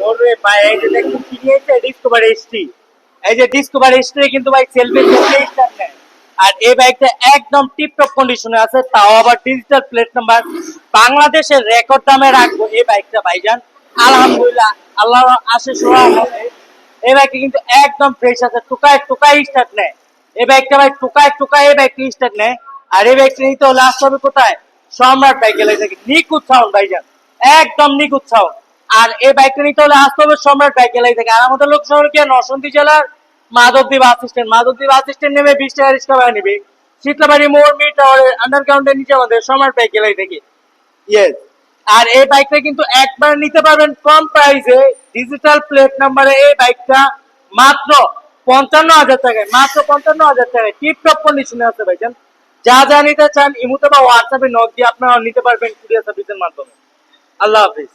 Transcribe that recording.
ওরে ভাই এই যে দেখুন কি নিয়েছে ডিসকভার এসটি। এই যে ডিসকভার এসটি কিন্তু ভাই সেলফি স্টার্ট নেয়। আর এই বাইকটা একদম টিপটপ কন্ডিশনে আছে, তাও আবার ডিজিটাল প্লেট নাম্বার। বাংলাদেশের রেকর্ড দামে রাখবো এই বাইকটা ভাইজান। আলহামদুলিল্লাহ, আল্লাহর আশিস রহমতে এই বাইকটা কিন্তু একদম ফ্রেশ আছে, টুকায় টুকায় স্টার্ট নেয়। এই বাইকটা ভাই টুকায় টুকায় এই বাইকটা স্টার্ট নেয়। আর এই বাইকটা নিতে হলে আসতে হবে কোথায়? সম্রাট বাইকে লেগে থাকে, নিখুঁত সাউন্ড ভাইজান, একদম নিখুঁত সাউন্ড। আর এই বাইকটা নিতে হলে আসতে হবে সম্রাট বাইকে লেগে থাকে। আর আমাদের লোক শহর কি নরসিংদী জেলার মাধবদী বাস স্ট্যান্ড নেমে 20 টাকা রিক্সা ভাড়া নিবে। শীতলাবাড়ি মোড় মিড টাওয়ারের আন্ডারগ্রাউন্ডের নিচে আমাদের সম্রাট বাইকে লেগে থাকে। ইয়েস। আর এই বাইকটা কিন্তু একবার নিতে পারবেন কম প্রাইসে, ডিজিটাল প্লেট নাম্বারে এই বাইকটা মাত্র 55,000 টাকায়, মাত্র 55,000 টাকায় টিপটপ কন্ডিশনে আছে ভাইজান। যা যা নিতে চান ইমুতে বা হোয়াটসঅ্যাপে নক দিয়ে আপনারা নিতে পারবেন কুরিয়ার সার্ভিসের মাধ্যমে। আল্লাহ হাফিজ।